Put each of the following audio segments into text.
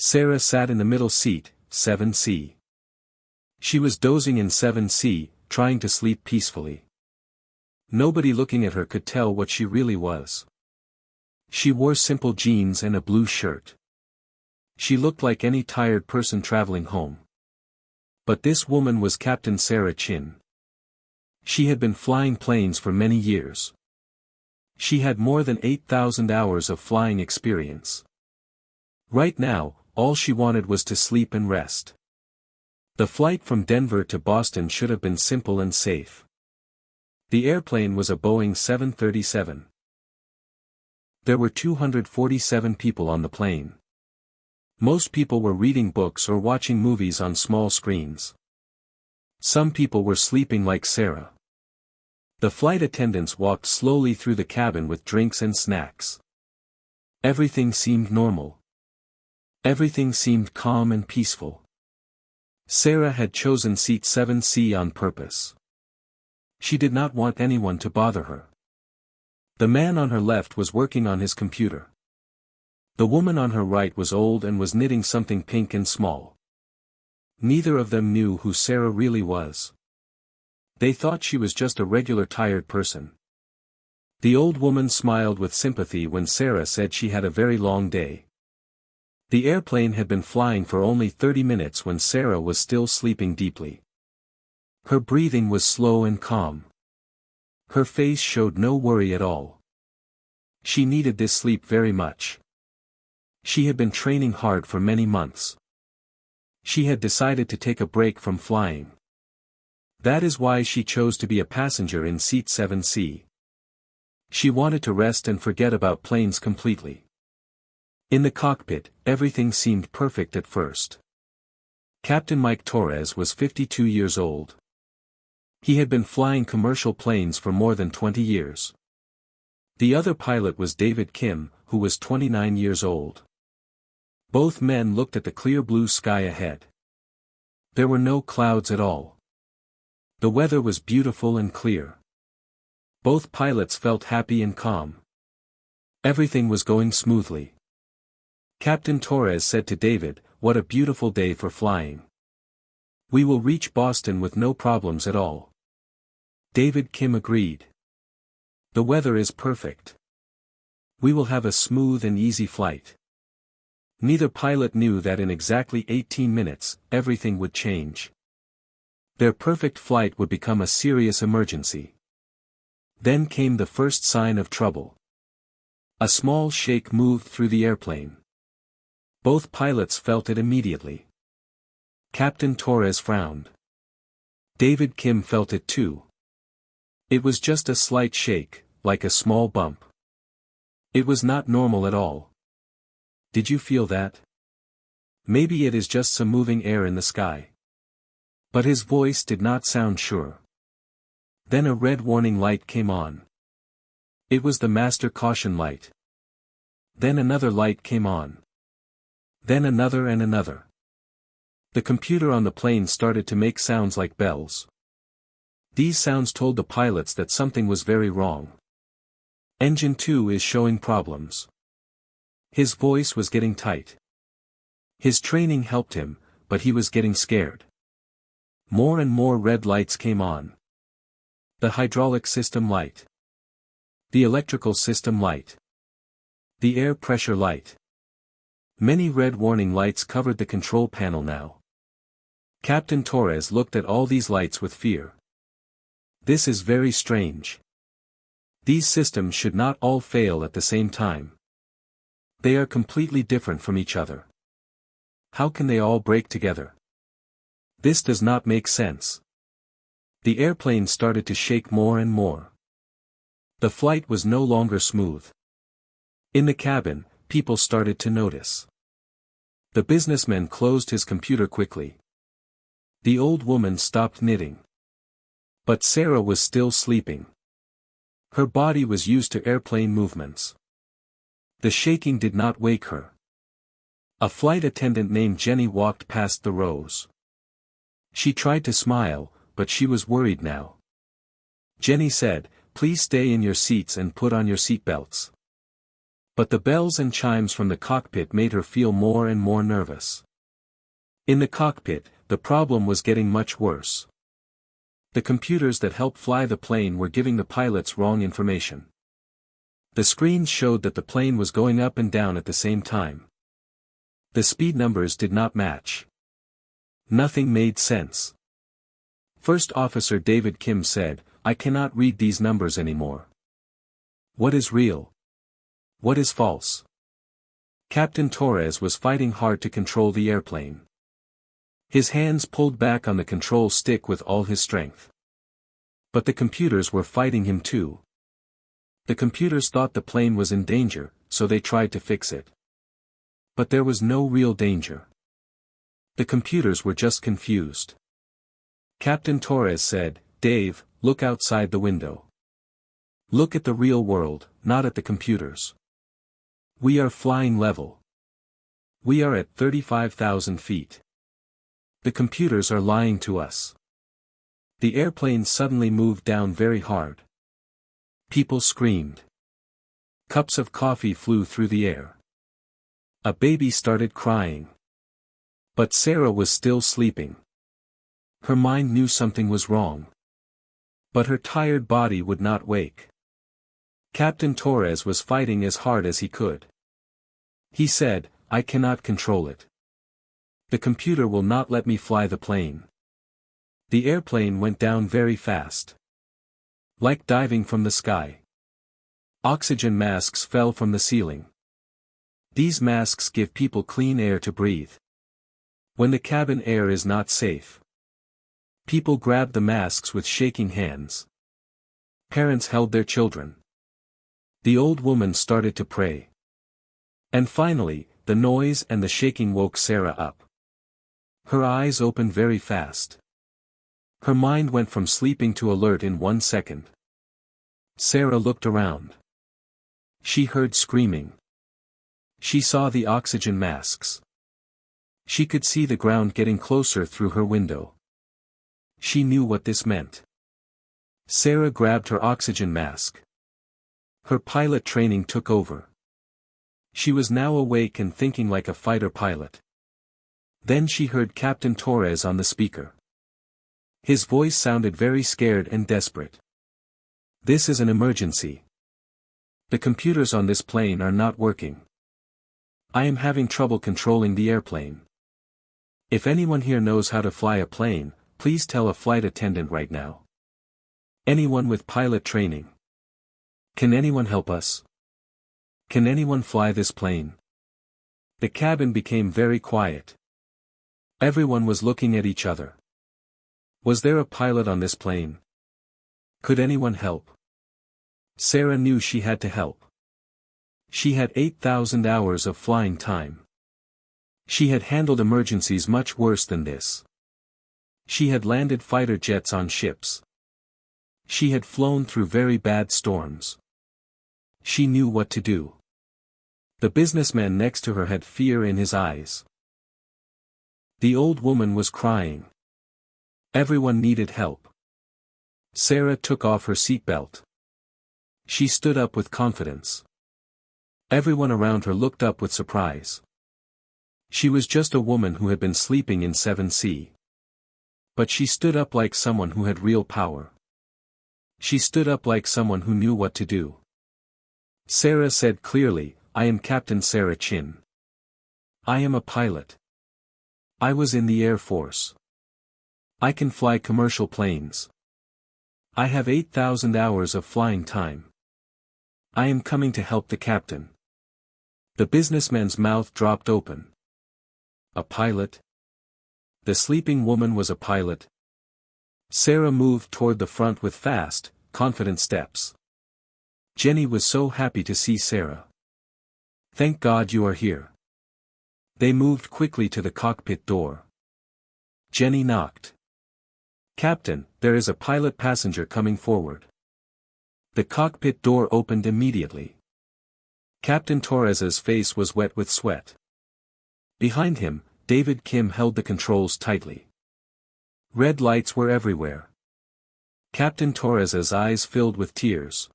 Sarah sat in the middle seat, 7C. She was dozing in 7C, trying to sleep peacefully. Nobody looking at her could tell what she really was. She wore simple jeans and a blue shirt. She looked like any tired person traveling home. But this woman was Captain Sarah Chin. She had been flying planes for many years. She had more than 8,000 hours of flying experience. Right now, all she wanted was to sleep and rest. The flight from Denver to Boston should have been simple and safe. The airplane was a Boeing 737. There were 247 people on the plane. Most people were reading books or watching movies on small screens. Some people were sleeping like Sarah. The flight attendants walked slowly through the cabin with drinks and snacks. Everything seemed normal. Everything seemed calm and peaceful. Sarah had chosen seat 7C on purpose. She did not want anyone to bother her. The man on her left was working on his computer. The woman on her right was old and was knitting something pink and small. Neither of them knew who Sarah really was. They thought she was just a regular tired person. The old woman smiled with sympathy when Sarah said she had a very long day. The airplane had been flying for only 30 minutes when Sarah was still sleeping deeply. Her breathing was slow and calm. Her face showed no worry at all. She needed this sleep very much. She had been training hard for many months. She had decided to take a break from flying. That is why she chose to be a passenger in seat 7C. She wanted to rest and forget about planes completely. In the cockpit, everything seemed perfect at first. Captain Mike Torres was 52 years old. He had been flying commercial planes for more than 20 years. The other pilot was David Kim, who was 29 years old. Both men looked at the clear blue sky ahead. There were no clouds at all. The weather was beautiful and clear. Both pilots felt happy and calm. Everything was going smoothly. Captain Torres said to David, "What a beautiful day for flying. We will reach Boston with no problems at all." David Kim agreed. "The weather is perfect. We will have a smooth and easy flight." Neither pilot knew that in exactly 18 minutes, everything would change. Their perfect flight would become a serious emergency. Then came the first sign of trouble. A small shake moved through the airplane. Both pilots felt it immediately. Captain Torres frowned. David Kim felt it too. It was just a slight shake, like a small bump. It was not normal at all. "Did you feel that? Maybe it is just some moving air in the sky." But his voice did not sound sure. Then a red warning light came on. It was the master caution light. Then another light came on. Then another and another. The computer on the plane started to make sounds like bells. These sounds told the pilots that something was very wrong. "Engine 2 is showing problems." His voice was getting tight. His training helped him, but he was getting scared. More and more red lights came on. The hydraulic system light. The electrical system light. The air pressure light. Many red warning lights covered the control panel now. Captain Torres looked at all these lights with fear. This is very strange. These systems should not all fail at the same time. They are completely different from each other. How can they all break together? This does not make sense. The airplane started to shake more and more. The flight was no longer smooth. In the cabin, people started to notice. The businessman closed his computer quickly. The old woman stopped knitting. But Sarah was still sleeping. Her body was used to airplane movements. The shaking did not wake her. A flight attendant named Jenny walked past the rows. She tried to smile, but she was worried now. Jenny said, "Please stay in your seats and put on your seatbelts." But the bells and chimes from the cockpit made her feel more and more nervous. In the cockpit, the problem was getting much worse. The computers that helped fly the plane were giving the pilots wrong information. The screens showed that the plane was going up and down at the same time. The speed numbers did not match. Nothing made sense. First Officer David Kim said, "I cannot read these numbers anymore. What is real? What is false?" Captain Torres was fighting hard to control the airplane. His hands pulled back on the control stick with all his strength. But the computers were fighting him too. The computers thought the plane was in danger, so they tried to fix it. But there was no real danger. The computers were just confused. Captain Torres said, "Dave, look outside the window. Look at the real world, not at the computers. We are flying level. We are at 35,000 feet. The computers are lying to us." The airplane suddenly moved down very hard. People screamed. Cups of coffee flew through the air. A baby started crying. But Sarah was still sleeping. Her mind knew something was wrong. But her tired body would not wake. Captain Torres was fighting as hard as he could. He said, "I cannot control it. The computer will not let me fly the plane." The airplane went down very fast. Like diving from the sky. Oxygen masks fell from the ceiling. These masks give people clean air to breathe. When the cabin air is not safe, people grab the masks with shaking hands. Parents held their children. The old woman started to pray. And finally, the noise and the shaking woke Sarah up. Her eyes opened very fast. Her mind went from sleeping to alert in 1 second. Sarah looked around. She heard screaming. She saw the oxygen masks. She could see the ground getting closer through her window. She knew what this meant. Sarah grabbed her oxygen mask. Her pilot training took over. She was now awake and thinking like a fighter pilot. Then she heard Captain Torres on the speaker. His voice sounded very scared and desperate. "This is an emergency. The computers on this plane are not working. I am having trouble controlling the airplane. If anyone here knows how to fly a plane, please tell a flight attendant right now. Anyone with pilot training. Can anyone help us? Can anyone fly this plane?" The cabin became very quiet. Everyone was looking at each other. Was there a pilot on this plane? Could anyone help? Sarah knew she had to help. She had 8,000 hours of flying time. She had handled emergencies much worse than this. She had landed fighter jets on ships. She had flown through very bad storms. She knew what to do. The businessman next to her had fear in his eyes. The old woman was crying. Everyone needed help. Sarah took off her seatbelt. She stood up with confidence. Everyone around her looked up with surprise. She was just a woman who had been sleeping in 7C. But she stood up like someone who had real power. She stood up like someone who knew what to do. Sarah said clearly, "I am Captain Sarah Chin. I am a pilot. I was in the Air Force. I can fly commercial planes. I have 8,000 hours of flying time. I am coming to help the captain." The businessman's mouth dropped open. A pilot? The sleeping woman was a pilot. Sarah moved toward the front with fast, confident steps. Jenny was so happy to see Sarah. "Thank God you are here." They moved quickly to the cockpit door. Jenny knocked. "Captain, there is a pilot passenger coming forward." The cockpit door opened immediately. Captain Torres's face was wet with sweat. Behind him, David Kim held the controls tightly. Red lights were everywhere. Captain Torres's eyes filled with tears.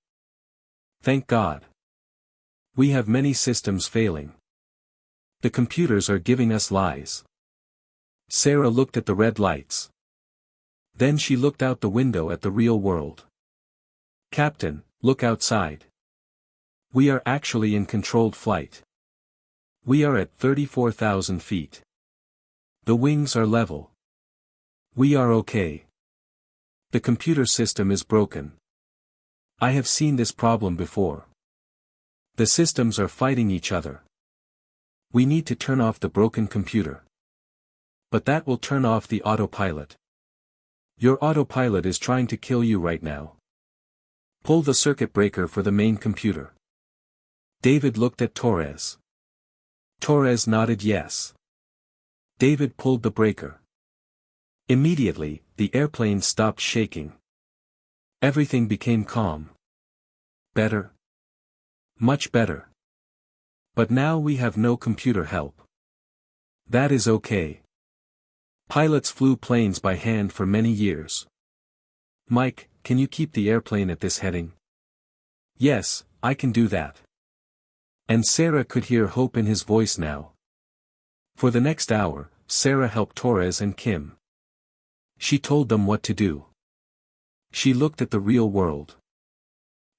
"Thank God. We have many systems failing. The computers are giving us lies. Sarah looked at the red lights. Then she looked out the window at the real world. Captain, look outside. We are actually in controlled flight. We are at 34,000 feet. The wings are level. We are okay. The computer system is broken. I have seen this problem before. The systems are fighting each other. We need to turn off the broken computer. But that will turn off the autopilot. Your autopilot is trying to kill you right now. Pull the circuit breaker for the main computer. David looked at Torres. Torres nodded yes. David pulled the breaker. Immediately, the airplane stopped shaking. Everything became calm. Better. Much better. But now we have no computer help. That is okay. Pilots flew planes by hand for many years. Mike, can you keep the airplane at this heading? Yes, I can do that. And Sarah could hear hope in his voice now. For the next hour, Sarah helped Torres and Kim. She told them what to do. She looked at the real world.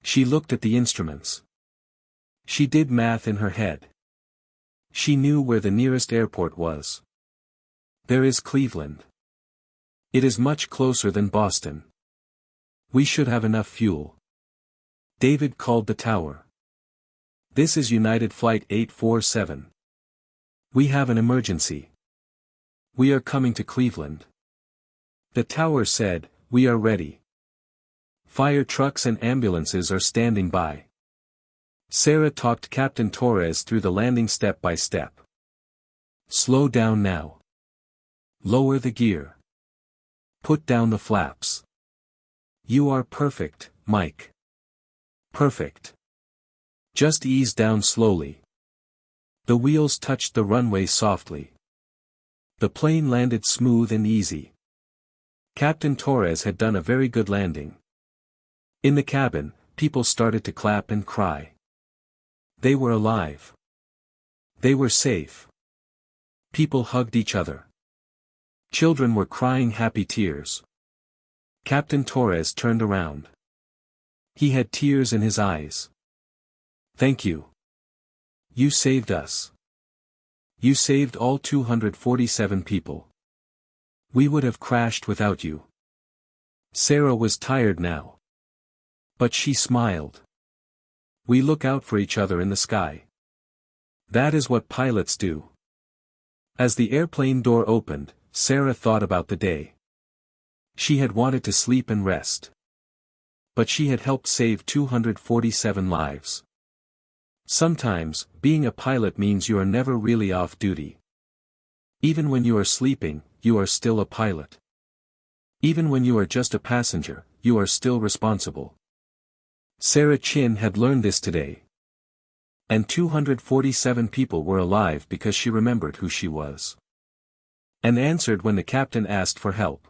She looked at the instruments. She did math in her head. She knew where the nearest airport was. There is Cleveland. It is much closer than Boston. We should have enough fuel. David called the tower. This is United Flight 847. We have an emergency. We are coming to Cleveland. The tower said, we are ready. Fire trucks and ambulances are standing by. Sarah talked Captain Torres through the landing step by step. Slow down now. Lower the gear. Put down the flaps. You are perfect, Mike. Perfect. Just ease down slowly. The wheels touched the runway softly. The plane landed smooth and easy. Captain Torres had done a very good landing. In the cabin, people started to clap and cry. They were alive. They were safe. People hugged each other. Children were crying happy tears. Captain Torres turned around. He had tears in his eyes. Thank you. You saved us. You saved all 247 people. We would have crashed without you. Sarah was tired now. But she smiled. We look out for each other in the sky. That is what pilots do. As the airplane door opened, Sarah thought about the day. She had wanted to sleep and rest. But she had helped save 247 lives. Sometimes, being a pilot means you are never really off duty. Even when you are sleeping, you are still a pilot. Even when you are just a passenger, you are still responsible. Sarah Chin had learned this today. And 247 people were alive because she remembered who she was. And answered when the captain asked for help.